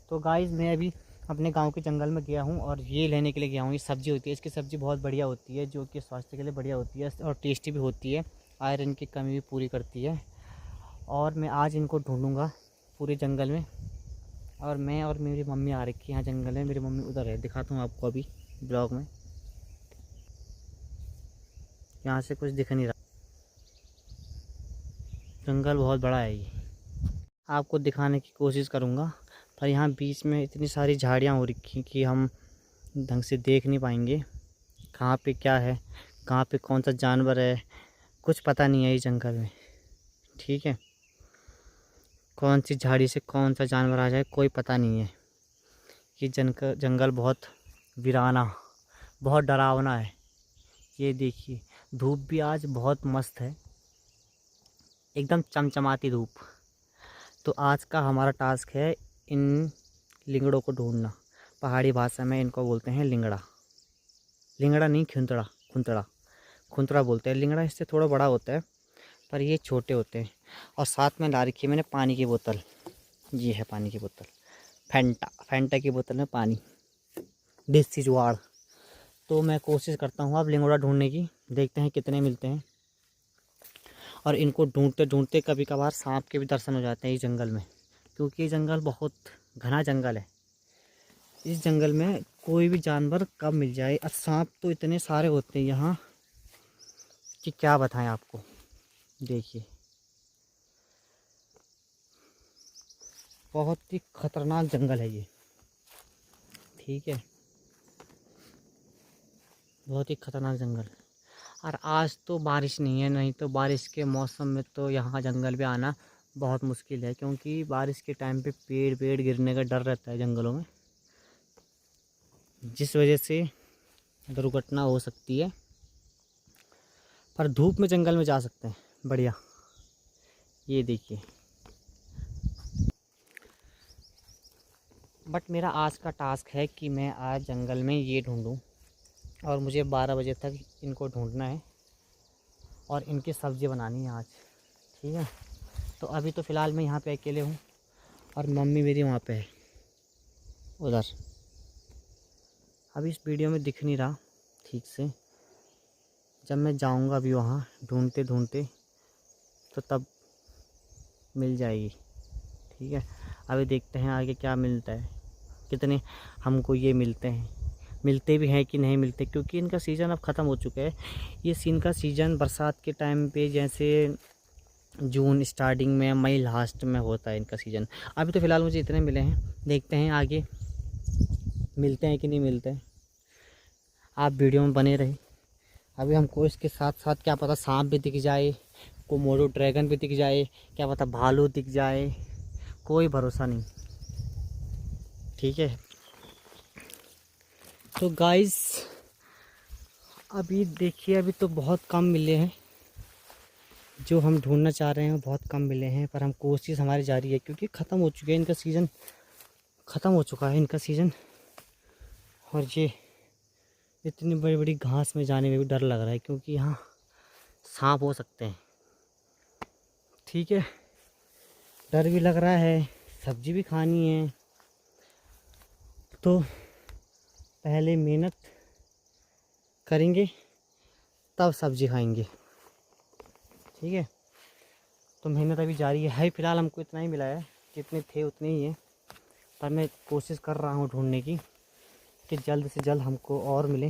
तो गाइस मैं अभी अपने गांव के जंगल में गया हूं और ये लेने के लिए गया हूं। ये सब्ज़ी होती है, इसकी सब्ज़ी बहुत बढ़िया होती है, जो कि स्वास्थ्य के लिए बढ़िया होती है और टेस्टी भी होती है। आयरन की कमी भी पूरी करती है। और मैं आज इनको ढूंढूंगा पूरे जंगल में। और मैं और मेरी मम्मी आ रखी है यहाँ जंगल में। मेरी मम्मी उधर है, दिखाता हूँ आपको अभी ब्लॉग में। यहाँ से कुछ दिख नहीं रहा, जंगल बहुत बड़ा है ये, आपको दिखाने की कोशिश करूँगा। पर यहाँ बीच में इतनी सारी झाड़ियाँ हो रखी कि हम ढंग से देख नहीं पाएंगे कहाँ पे क्या है, कहाँ पे कौन सा जानवर है, कुछ पता नहीं है इस जंगल में। ठीक है, कौन सी झाड़ी से कौन सा जानवर आ जाए कोई पता नहीं है। ये जंगल बहुत वीराना, बहुत डरावना है। ये देखिए, धूप भी आज बहुत मस्त है, एकदम चमचमाती धूप। तो आज का हमारा टास्क है इन लिंगड़ों को ढूंढना। पहाड़ी भाषा में इनको बोलते हैं लिंगड़ा। लिंगड़ा नहीं, खुंतड़ा। खुंतड़ा खुंतड़ा बोलते हैं। लिंगड़ा इससे थोड़ा बड़ा होता है, पर ये छोटे होते हैं। और साथ में ला रखी है मैंने पानी की बोतल। ये है पानी की बोतल, फैंटा। फैंटा की बोतल में पानी, देसी जुगाड़। तो मैं कोशिश करता हूँ अब लिंगड़ा ढूंढने की, देखते हैं कितने मिलते हैं। और इनको ढूंढते ढूंढते कभी कभार सांप के भी दर्शन हो जाते हैं इस जंगल में, क्योंकि ये जंगल बहुत घना जंगल है। इस जंगल में कोई भी जानवर कब मिल जाए। और सांप तो इतने सारे होते हैं यहाँ कि क्या बताएं आपको। देखिए, बहुत ही खतरनाक जंगल है ये। ठीक है, बहुत ही खतरनाक जंगल। और आज तो बारिश नहीं है, नहीं तो बारिश के मौसम में तो यहाँ जंगल पे आना बहुत मुश्किल है, क्योंकि बारिश के टाइम पे पेड़ पेड़ गिरने का डर रहता है जंगलों में, जिस वजह से दुर्घटना हो सकती है। पर धूप में जंगल में जा सकते हैं बढ़िया। ये देखिए, बट मेरा आज का टास्क है कि मैं आज जंगल में ये ढूंढूं और मुझे 12 बजे तक इनको ढूंढना है और इनकी सब्ज़ी बनानी है आज। ठीक है, तो अभी तो फ़िलहाल मैं यहाँ पे अकेले हूँ और मम्मी मेरी वहाँ पे है उधर। अभी इस वीडियो में दिख नहीं रहा ठीक से। जब मैं जाऊँगा अभी वहाँ ढूंढते ढूंढते तो तब मिल जाएगी। ठीक है, अभी देखते हैं आगे क्या मिलता है, कितने हमको ये मिलते हैं, मिलते भी हैं कि नहीं मिलते, क्योंकि इनका सीज़न अब ख़त्म हो चुका है। ये सीन का सीज़न बरसात के टाइम पे, जैसे जून स्टार्टिंग में, मई लास्ट में होता है इनका सीज़न। अभी तो फ़िलहाल मुझे इतने मिले हैं, देखते हैं आगे मिलते हैं कि नहीं मिलते हैं। आप वीडियो में बने रहे। अभी हमको इसके साथ साथ क्या पता सांप भी दिख जाए, कोमोडो ड्रैगन भी दिख जाए, क्या पता भालू दिख जाए, कोई भरोसा नहीं। ठीक है, तो गाइस अभी देखिए, अभी तो बहुत कम मिले हैं, जो हम ढूंढना चाह रहे हैं बहुत कम मिले हैं। पर हम कोशिश हमारी जारी है, क्योंकि ख़त्म हो चुके हैं, इनका सीज़न ख़त्म हो चुका है इनका सीज़न। और ये इतनी बड़ी बड़ी घास में जाने में भी डर लग रहा है, क्योंकि यहाँ सांप हो सकते हैं। ठीक है, डर भी लग रहा है, सब्ज़ी भी खानी है, तो पहले मेहनत करेंगे तब सब्ज़ी खाएंगे। ठीक है, तो मेहनत अभी जारी है। फ़िलहाल हमको इतना ही मिला है, जितने थे उतने ही हैं। पर मैं कोशिश कर रहा हूँ ढूंढने की कि जल्द से जल्द हमको और मिले,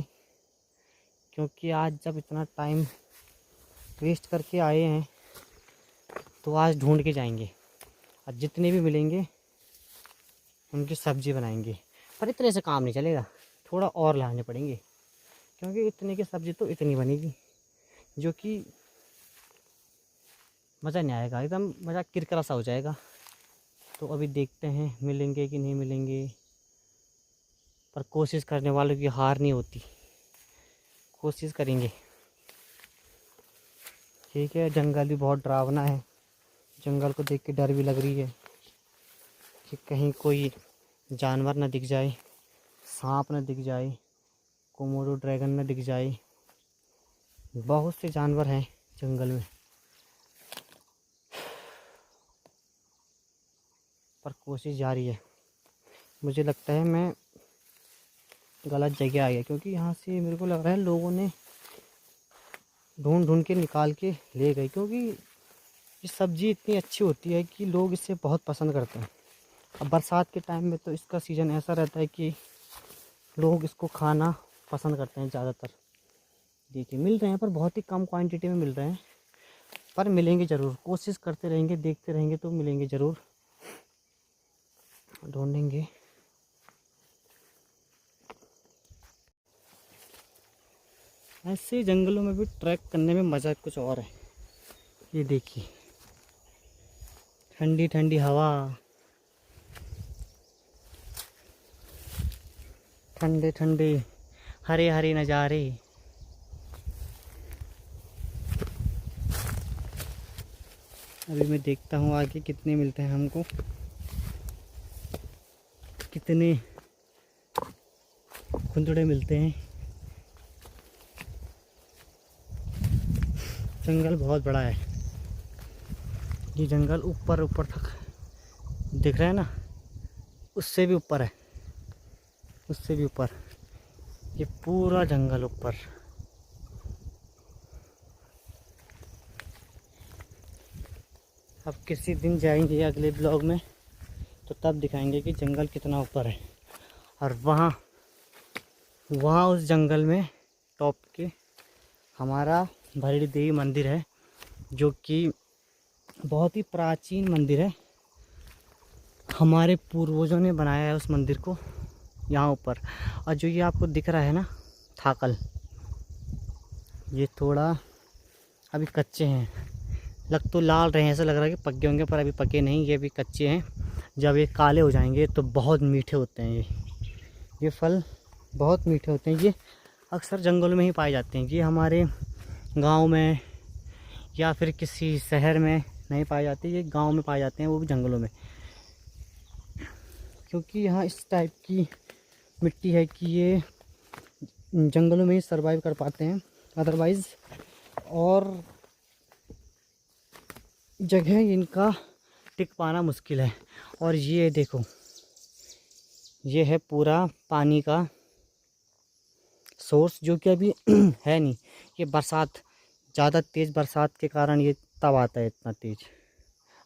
क्योंकि आज जब इतना टाइम वेस्ट करके आए हैं तो आज ढूंढ के जाएंगे और जितने भी मिलेंगे उनकी सब्ज़ी बनाएंगे। पर इतने से काम नहीं चलेगा, थोड़ा और लाने पड़ेंगे, क्योंकि इतने की सब्ज़ी तो इतनी बनेगी जो कि मज़ा नहीं आएगा, एकदम मज़ा किरकिरा सा हो जाएगा। तो अभी देखते हैं मिलेंगे कि नहीं मिलेंगे, पर कोशिश करने वालों की हार नहीं होती, कोशिश करेंगे। ठीक है, जंगल भी बहुत डरावना है, जंगल को देख के डर भी लग रही है कि कहीं कोई जानवर ना दिख जाए, सांप ना दिख जाए, कोमोडो ड्रैगन ना दिख जाए। बहुत से जानवर हैं जंगल में, पर कोशिश जारी है। मुझे लगता है मैं गलत जगह आ गया, क्योंकि यहाँ से मेरे को लग रहा है लोगों ने ढूंढ ढूंढ के निकाल के ले गए, क्योंकि ये सब्ज़ी इतनी अच्छी होती है कि लोग इसे बहुत पसंद करते हैं। अब बरसात के टाइम में तो इसका सीज़न ऐसा रहता है कि लोग इसको खाना पसंद करते हैं ज़्यादातर। देखिए मिल रहे हैं, पर बहुत ही कम क्वांटिटी में मिल रहे हैं, पर मिलेंगे ज़रूर। कोशिश करते रहेंगे, देखते रहेंगे तो मिलेंगे ज़रूर, ढूंढेंगे। ऐसे जंगलों में भी ट्रैक करने में मज़ा कुछ और है। ये देखिए ठंडी ठंडी हवा, ठंडे ठंडे हरे हरे नज़ारे। अभी मैं देखता हूँ आगे कितने मिलते हैं हमको, कितने खुंदड़े मिलते हैं। जंगल बहुत बड़ा है, ये जंगल ऊपर ऊपर तक दिख रहा है ना, उससे भी ऊपर है, उससे भी ऊपर, ये पूरा जंगल ऊपर। अब किसी दिन जाएंगे अगले ब्लॉग में, तो तब दिखाएंगे कि जंगल कितना ऊपर है। और वहाँ उस जंगल में टॉप के हमारा भैरवी देवी मंदिर है, जो कि बहुत ही प्राचीन मंदिर है। हमारे पूर्वजों ने बनाया है उस मंदिर को यहाँ ऊपर। और जो ये आपको दिख रहा है ना थाकल, ये थोड़ा अभी कच्चे हैं, लग तो लाल रहे हैं, ऐसा लग रहा है कि पके होंगे, पर अभी पके नहीं, ये अभी कच्चे हैं। जब ये काले हो जाएंगे तो बहुत मीठे होते हैं ये फल बहुत मीठे होते हैं। ये अक्सर जंगलों में ही पाए जाते हैं, ये हमारे गांव में या फिर किसी शहर में नहीं पाए जाते, ये गांव में पाए जाते हैं, वो भी जंगलों में, क्योंकि यहाँ इस टाइप की मिट्टी है कि ये जंगलों में ही सर्वाइव कर पाते हैं। अदरवाइज़ और जगह इनका टिक पाना मुश्किल है। और ये देखो, ये है पूरा पानी का सोर्स, जो कि अभी है नहीं। ये बरसात, ज़्यादा तेज़ बरसात के कारण ये तब आता है इतना तेज़।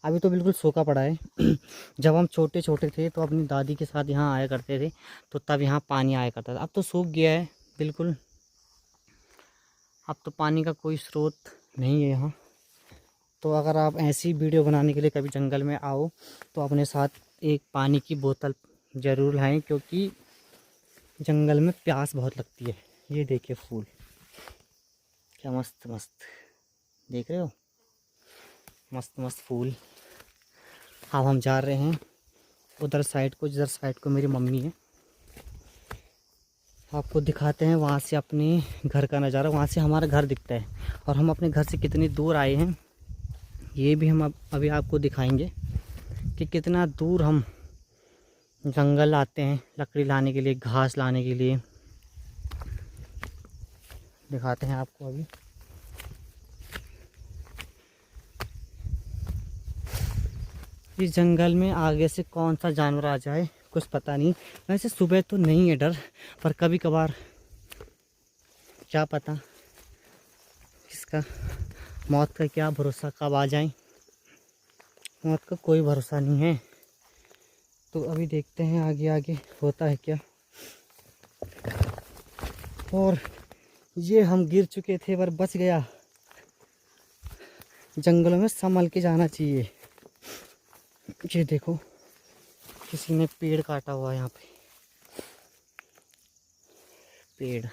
अभी तो बिल्कुल सूखा पड़ा है। जब हम छोटे छोटे थे तो अपनी दादी के साथ यहाँ आया करते थे, तो तब यहाँ पानी आया करता था। अब तो सूख गया है बिल्कुल, अब तो पानी का कोई स्रोत नहीं है यहाँ। तो अगर आप ऐसी वीडियो बनाने के लिए कभी जंगल में आओ तो अपने साथ एक पानी की बोतल ज़रूर लाएं, क्योंकि जंगल में प्यास बहुत लगती है। ये देखिए फूल क्या मस्त मस्त, देख रहे हो, मस्त मस्त फूल। अब हम जा रहे हैं उधर साइड को, जिधर साइड को मेरी मम्मी है। आपको दिखाते हैं वहाँ से अपने घर का नज़ारा, वहाँ से हमारा घर दिखता है। और हम अपने घर से कितनी दूर आए हैं ये भी हम अभी आपको दिखाएंगे कि कितना दूर हम जंगल आते हैं लकड़ी लाने के लिए, घास लाने के लिए। दिखाते हैं आपको अभी। इस जंगल में आगे से कौन सा जानवर आ जाए कुछ पता नहीं। वैसे सुबह तो नहीं है डर, पर कभी कभार क्या पता, इसका मौत का क्या भरोसा, कब आ जाए, मौत का कोई भरोसा नहीं है। तो अभी देखते हैं आगे आगे होता है क्या। और ये हम गिर चुके थे पर बच गया। जंगलों में संभल के जाना चाहिए। ये देखो किसी ने पेड़ काटा हुआ है यहाँ पे, पेड़।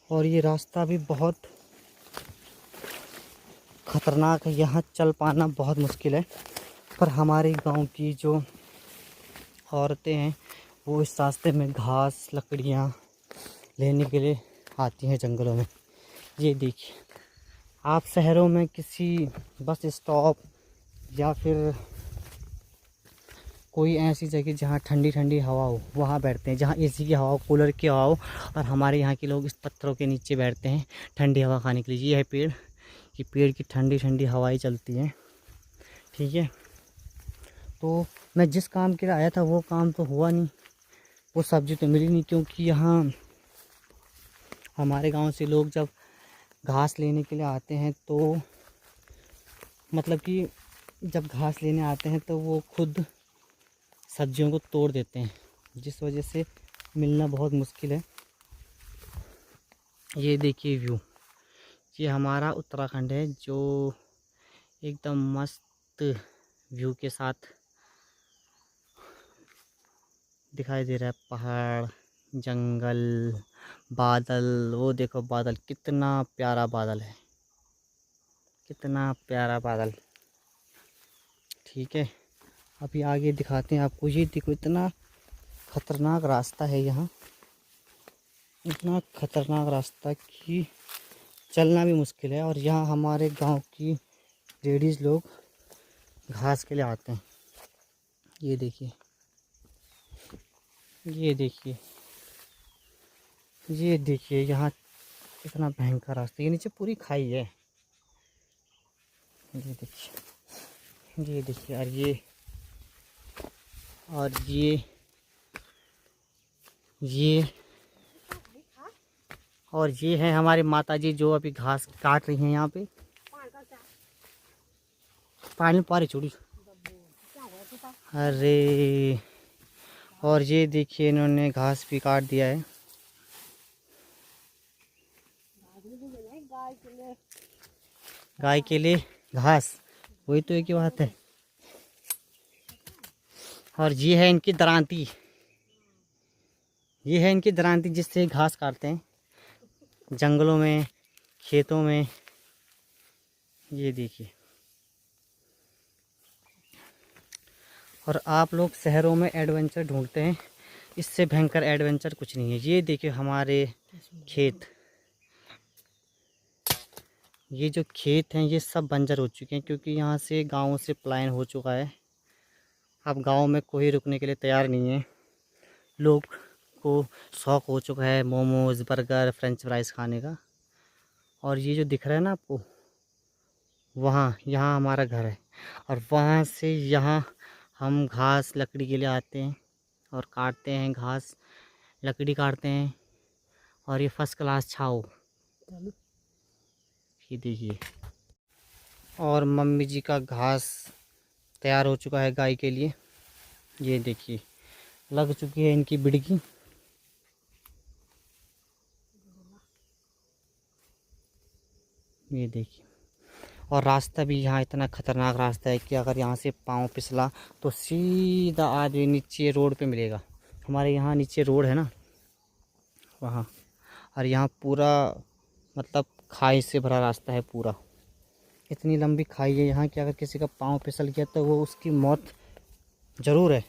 और ये रास्ता भी बहुत ख़तरनाक है, यहाँ चल पाना बहुत मुश्किल है। पर हमारे गांव की जो औरतें हैं वो इस रास्ते में घास लकड़ियाँ लेने के लिए आती हैं जंगलों में। ये देखिए, आप शहरों में किसी बस स्टॉप या फिर कोई ऐसी जगह जहाँ ठंडी ठंडी हवा हो वहाँ बैठते हैं, जहाँ एसी की हवा हो, कूलर की हवा हो। और हमारे यहाँ के लोग इस पत्थरों के नीचे बैठते हैं ठंडी हवा खाने के लिए। ये है पेड़, ये पेड़ की ठंडी ठंडी हवाएं चलती हैं, ठीक है। तो मैं जिस काम के लिए आया था वो काम तो हुआ नहीं, वो सब्ज़ी तो मिली नहीं, क्योंकि यहाँ हमारे गांव से लोग जब घास लेने के लिए आते हैं तो मतलब कि जब घास लेने आते हैं तो वो खुद सब्जियों को तोड़ देते हैं, जिस वजह से मिलना बहुत मुश्किल है। ये देखिए व्यू, ये हमारा उत्तराखंड है जो एकदम मस्त व्यू के साथ दिखाई दे रहा है। पहाड़, जंगल, बादल, वो देखो बादल, कितना प्यारा बादल है, कितना प्यारा बादल। ठीक है, अभी आगे दिखाते हैं आपको। ये देखो इतना ख़तरनाक रास्ता है यहाँ, इतना ख़तरनाक रास्ता कि चलना भी मुश्किल है। और यहाँ हमारे गांव की लेडीज़ लोग घास के लिए आते हैं। ये देखिए, ये देखिए, ये देखिए, यहाँ इतना भयंकर रास्ता, ये नीचे पूरी खाई है। ये देखिए, ये देखिए, ये और ये है हमारी माताजी जो अभी घास काट रही हैं यहाँ पे। पानी पारी छोड़ी, अरे, और ये देखिए इन्होंने घास भी काट दिया है। गाय के लिए घास, वही तो एक ही बात है। और ये है इनकी दरांती, ये है इनकी दरांती जिससे घास काटते हैं जंगलों में, खेतों में। ये देखिए, और आप लोग शहरों में एडवेंचर ढूंढते हैं, इससे भयंकर एडवेंचर कुछ नहीं है। ये देखिए हमारे खेत, ये जो खेत हैं ये सब बंजर हो चुके हैं, क्योंकि यहाँ से गाँव से पलायन हो चुका है। अब गांव में कोई रुकने के लिए तैयार नहीं है। लोग को शौक़ हो चुका है मोमोज़, बर्गर, फ्रेंच फ्राइज़ खाने का। और ये जो दिख रहा है ना आपको, वहाँ, यहाँ हमारा घर है, और वहाँ से यहाँ हम घास लकड़ी के लिए आते हैं और काटते हैं घास, लकड़ी काटते हैं। और ये फर्स्ट क्लास छाव, ये देखिए। और मम्मी जी का घास तैयार हो चुका है गाय के लिए। ये देखिए लग चुकी है इनकी बिड़गी। ये देखिए, और रास्ता भी यहाँ इतना ख़तरनाक रास्ता है कि अगर यहाँ से पाँव फिसला तो सीधा आदमी नीचे रोड पे मिलेगा। हमारे यहाँ नीचे रोड है ना वहाँ, और यहाँ पूरा मतलब खाई से भरा रास्ता है पूरा। इतनी लंबी खाई है यहाँ कि अगर किसी का पाँव फिसल गया तो वो उसकी मौत ज़रूर है।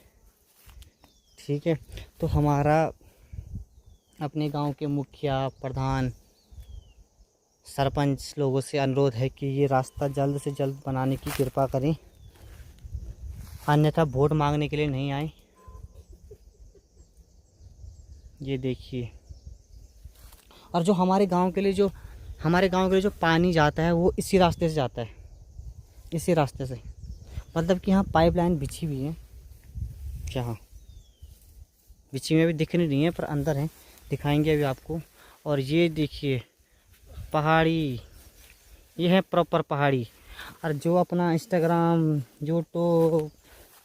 ठीक है, तो हमारा अपने गांव के मुखिया, प्रधान, सरपंच लोगों से अनुरोध है कि ये रास्ता जल्द से जल्द बनाने की कृपा करें, अन्यथा वोट मांगने के लिए नहीं आए। ये देखिए, और जो हमारे गांव के लिए जो पानी जाता है वो इसी रास्ते से जाता है, इसी रास्ते से। मतलब कि यहाँ पाइपलाइन बिछी हुई है, जहाँ बिछी में भी दिख नहीं रही है पर अंदर है, दिखाएंगे अभी आपको। और ये देखिए पहाड़ी, ये है प्रॉपर पहाड़ी। और जो अपना इंस्टाग्राम, यूट्यूब,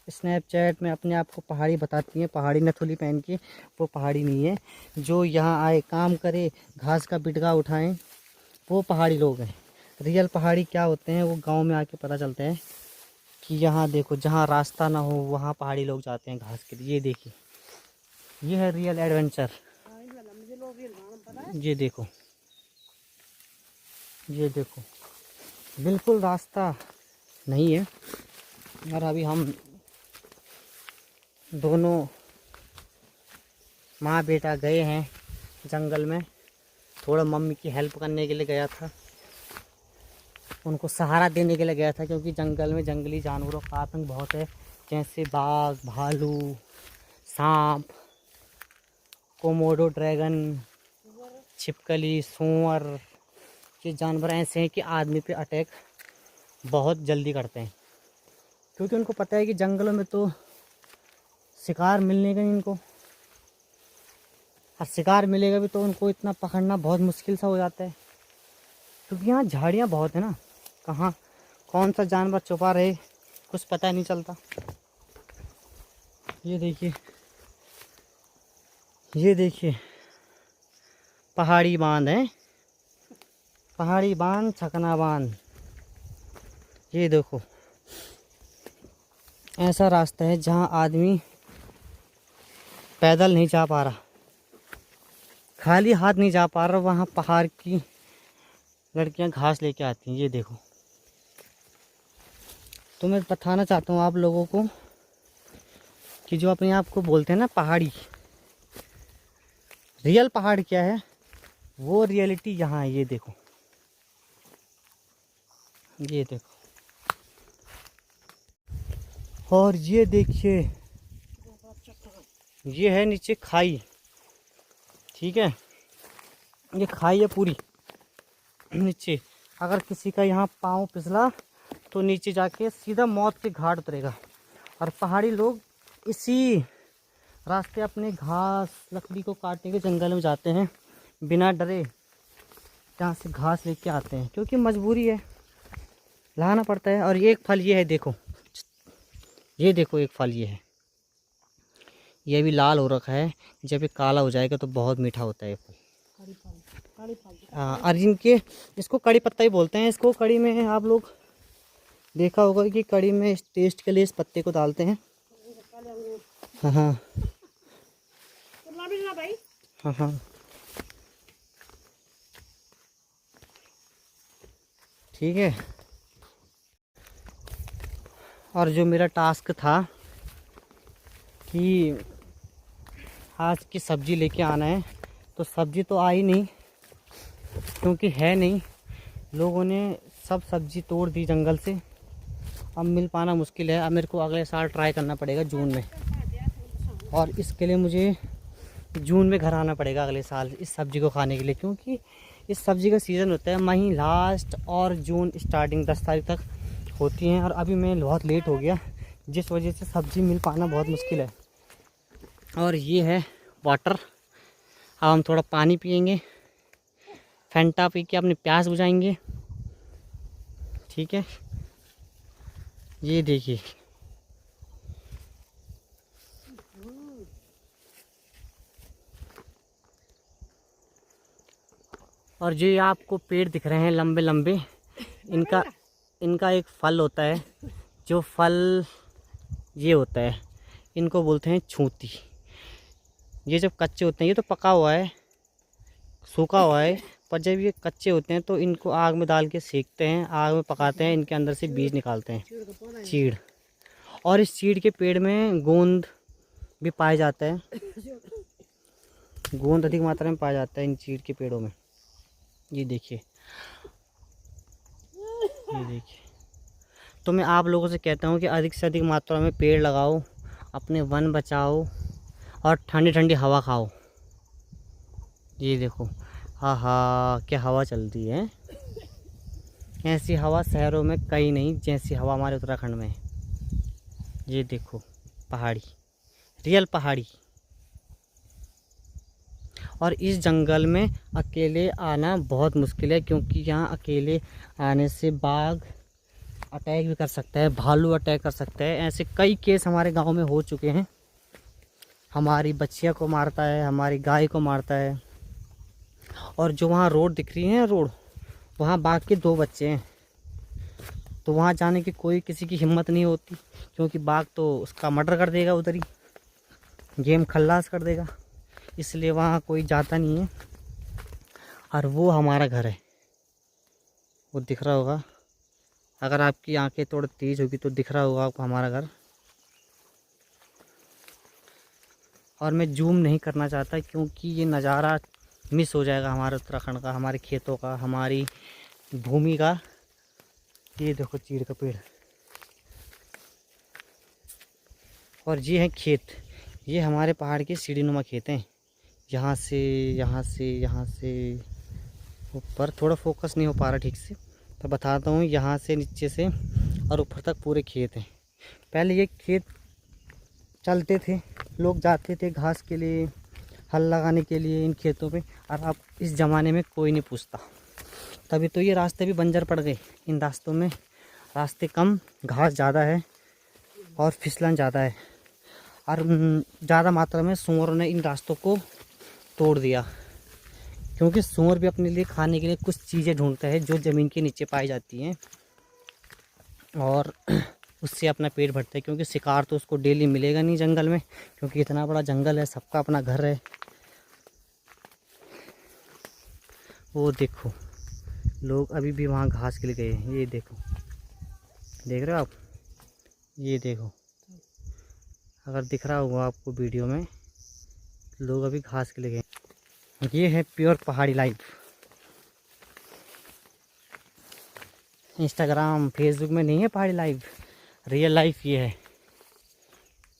स्नैपचैट में अपने आप को पहाड़ी बताती हैं, पहाड़ी नथुली पहन के, वो पहाड़ी नहीं है। जो यहाँ आए, काम करे, घास का बिटगा उठाएं, वो पहाड़ी लोग हैं। रियल पहाड़ी क्या होते हैं वो गांव में आके पता चलते हैं कि यहाँ देखो जहाँ रास्ता ना हो वहाँ पहाड़ी लोग जाते हैं घास के लिए। ये देखिए, ये है रियल एडवेंचर। ये देखो, ये देखो, बिल्कुल रास्ता नहीं है। और अभी हम दोनों माँ बेटा गए हैं जंगल में, थोड़ा मम्मी की हेल्प करने के लिए गया था, उनको सहारा देने के लिए गया था, क्योंकि जंगल में जंगली जानवरों का आतंक बहुत है, जैसे बाघ, भालू, सांप, कोमोडो ड्रैगन, छिपकली, सूअर। ये जानवर ऐसे हैं कि आदमी पे अटैक बहुत जल्दी करते हैं। क्योंकि उनको पता है कि जंगलों में तो शिकार मिलने का नहीं इनको, और शिकार मिलेगा भी तो उनको इतना पकड़ना बहुत मुश्किल सा हो जाता है, क्योंकि यहाँ झाड़ियाँ बहुत है ना, कहाँ कौन सा जानवर छुपा रहे कुछ पता नहीं चलता। ये देखिए पहाड़ी बांध है, पहाड़ी बांध, छकना बांध। ये देखो ऐसा रास्ता है जहाँ आदमी पैदल नहीं जा पा रहा, खाली हाथ नहीं जा पा रहा। वहाँ पहाड़ की लड़कियाँ घास लेके आती हैं। ये देखो, तो मैं बताना चाहता हूँ आप लोगों को कि जो अपने आप को बोलते हैं ना पहाड़ी, रियल पहाड़ क्या है, वो रियलिटी यहाँ है। ये देखो, ये देखो, और ये देखिए ये है नीचे खाई, ठीक है, ये खाई है पूरी नीचे। अगर किसी का यहाँ पाँव फिसला तो नीचे जाके सीधा मौत के घाट उतरेगा। और पहाड़ी लोग इसी रास्ते अपने घास लकड़ी को काटने के जंगल में जाते हैं बिना डरे, जहाँ से घास लेके आते हैं, क्योंकि मजबूरी है, लाना पड़ता है। और ये एक फल ये है, देखो, ये देखो एक फल ये है, ये भी लाल हो रखा है, जब ये काला हो जाएगा तो बहुत मीठा होता है ये फल। हाँ, और इनके इसको कड़ी पत्ता ही बोलते हैं। इसको कड़ी में आप लोग देखा होगा कि कड़ी में इस टेस्ट के लिए इस पत्ते को डालते हैं। हाँ हाँ हाँ हाँ, ठीक है। और जो मेरा टास्क था कि आज की सब्ज़ी लेके आना है, तो सब्ज़ी तो आई नहीं, क्योंकि है नहीं, लोगों ने सब सब्ज़ी तोड़ दी जंगल से। अब मिल पाना मुश्किल है। अब मेरे को अगले साल ट्राई करना पड़ेगा जून में, और इसके लिए मुझे जून में घर आना पड़ेगा अगले साल इस सब्ज़ी को खाने के लिए, क्योंकि इस सब्ज़ी का सीज़न होता है मई लास्ट और जून स्टार्टिंग 10 तारीख तक होती हैं। और अभी मैं बहुत लेट हो गया, जिस वजह से सब्ज़ी मिल पाना बहुत मुश्किल है। और ये है वाटर। अब हम थोड़ा पानी पियेंगे, फैंटा पी के अपनी प्यास बुझाएंगे, ठीक है। ये देखिए, और जो ये आपको पेड़ दिख रहे हैं लंबे लंबे, इनका एक फल होता है, जो फल ये होता है, इनको बोलते हैं छूती। ये जब कच्चे होते हैं, ये तो पका हुआ है, सूखा हुआ है, पर जब ये कच्चे होते हैं तो इनको आग में डाल के सेकते हैं, आग में पकाते हैं, इनके अंदर से बीज निकालते हैं, चीड़। और इस चीड़ के पेड़ में गोंद भी पाया जाता है, गोंद अधिक मात्रा में पाया जाता है इन चीड़ के पेड़ों में। ये देखिए, ये देखिए। तो मैं आप लोगों से कहता हूँ कि अधिक से अधिक मात्रा में पेड़ लगाओ, अपने वन बचाओ, और ठंडी ठंडी हवा खाओ। ये देखो, हाँ हाँ, क्या हवा चलती है, ऐसी हवा शहरों में कहीं नहीं जैसी हवा हमारे उत्तराखंड में है। ये देखो पहाड़ी, रियल पहाड़ी। और इस जंगल में अकेले आना बहुत मुश्किल है, क्योंकि यहाँ अकेले आने से बाघ अटैक भी कर सकता है, भालू अटैक कर सकता है। ऐसे कई केस हमारे गांव में हो चुके हैं। हमारी बच्चियों को मारता है, हमारी गाय को मारता है। और जो वहाँ रोड दिख रही है, रोड, वहाँ बाघ के 2 बच्चे हैं, तो वहाँ जाने की कोई किसी की हिम्मत नहीं होती, क्योंकि बाघ तो उसका मर्डर कर देगा, उधर ही गेम खल्लास कर देगा, इसलिए वहाँ कोई जाता नहीं है। और वो हमारा घर है, वो दिख रहा होगा, अगर आपकी आंखें थोड़ी तेज़ होगी तो दिख रहा होगा आपको हमारा घर। और मैं जूम नहीं करना चाहता, क्योंकि ये नज़ारा मिस हो जाएगा हमारे उत्तराखंड का, हमारे खेतों का, हमारी भूमि का। ये देखो चीड़ का पेड़, और ये है खेत, ये हमारे पहाड़ के सीढ़ीनुमा खेत हैं। यहाँ से ऊपर, थोड़ा फोकस नहीं हो पा रहा ठीक से, तो बताता हूँ, यहाँ से नीचे से और ऊपर तक पूरे खेत हैं। पहले ये खेत चलते थे, लोग जाते थे घास के लिए, हल लगाने के लिए इन खेतों पे, और अब इस ज़माने में कोई नहीं पूछता। तभी तो ये रास्ते भी बंजर पड़ गए। इन रास्तों में रास्ते कम, घास ज़्यादा है और फिसलन ज़्यादा है, और ज़्यादा मात्रा में सूअरों ने इन रास्तों को तोड़ दिया। क्योंकि सूअर भी अपने लिए खाने के लिए कुछ चीज़ें ढूंढता है जो ज़मीन के नीचे पाई जाती हैं, और उससे अपना पेट भरता है। क्योंकि शिकार तो उसको डेली मिलेगा नहीं जंगल में, क्योंकि इतना बड़ा जंगल है, सबका अपना घर है। वो देखो, लोग अभी भी वहाँ घास के लिए गए हैं। ये देखो, देख रहे हो आप, ये देखो, अगर दिख रहा होगा आपको वीडियो में, लोग अभी घास के लिए गए। ये है प्योर पहाड़ी लाइफ। इंस्टाग्राम फेसबुक में नहीं है पहाड़ी लाइफ, रियल लाइफ ये है।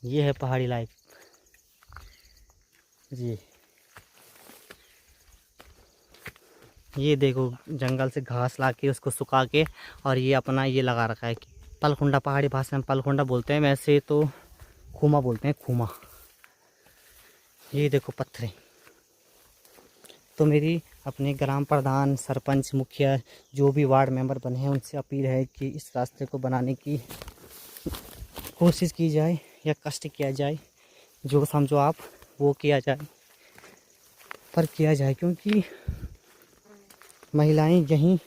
ये है पहाड़ी लाइफ जी। ये देखो, जंगल से घास ला के उसको सुखा के, और ये अपना ये लगा रखा है। पलखुंडा, पहाड़ी भाषा में पलखुंडा बोलते हैं, वैसे तो खूमा बोलते हैं, खूमा। ये देखो पत्थरें। तो मेरी अपने ग्राम प्रधान, सरपंच, मुखिया, जो भी वार्ड मेंबर बने हैं, उनसे अपील है कि इस रास्ते को बनाने की कोशिश की जाए या कष्ट किया जाए, जो समझो आप वो किया जाए, पर किया जाए। क्योंकि महिलाएं यहीं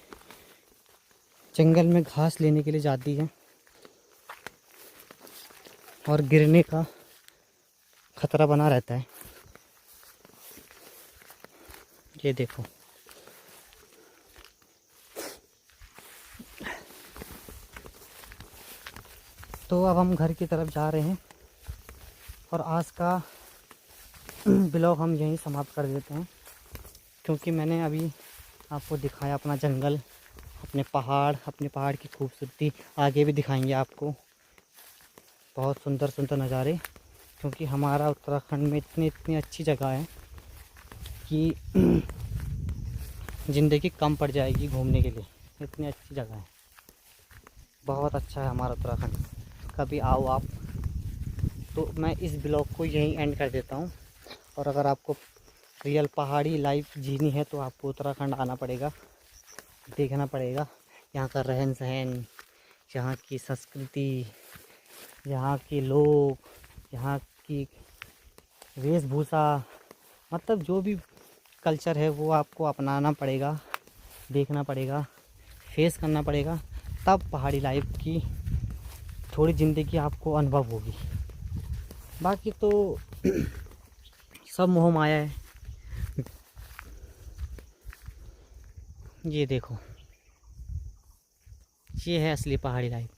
जंगल में घास लेने के लिए जाती हैं और गिरने का खतरा बना रहता है। ये देखो, तो अब हम घर की तरफ जा रहे हैं, और आज का ब्लॉग हम यहीं समाप्त कर देते हैं। क्योंकि मैंने अभी आपको दिखाया अपना जंगल, अपने पहाड़ की खूबसूरती। आगे भी दिखाएंगे आपको बहुत सुंदर सुंदर नज़ारे। क्योंकि हमारा उत्तराखंड में इतनी अच्छी जगह है कि ज़िंदगी कम पड़ जाएगी घूमने के लिए, इतनी अच्छी जगह है। बहुत अच्छा है हमारा उत्तराखंड, कभी आओ आप। तो मैं इस ब्लॉग को यहीं एंड कर देता हूँ। और अगर आपको रियल पहाड़ी लाइफ जीनी है तो आपको उत्तराखंड आना पड़ेगा, देखना पड़ेगा यहाँ का रहन सहन, यहाँ की संस्कृति, यहाँ के लोग, यहाँ की वेशभूषा, मतलब जो भी कल्चर है वो आपको अपनाना पड़ेगा, देखना पड़ेगा, फेस करना पड़ेगा। तब पहाड़ी लाइफ की थोड़ी ज़िंदगी आपको अनुभव होगी। बाकी तो सब मोह माया है। ये देखो, ये है असली पहाड़ी लाइफ।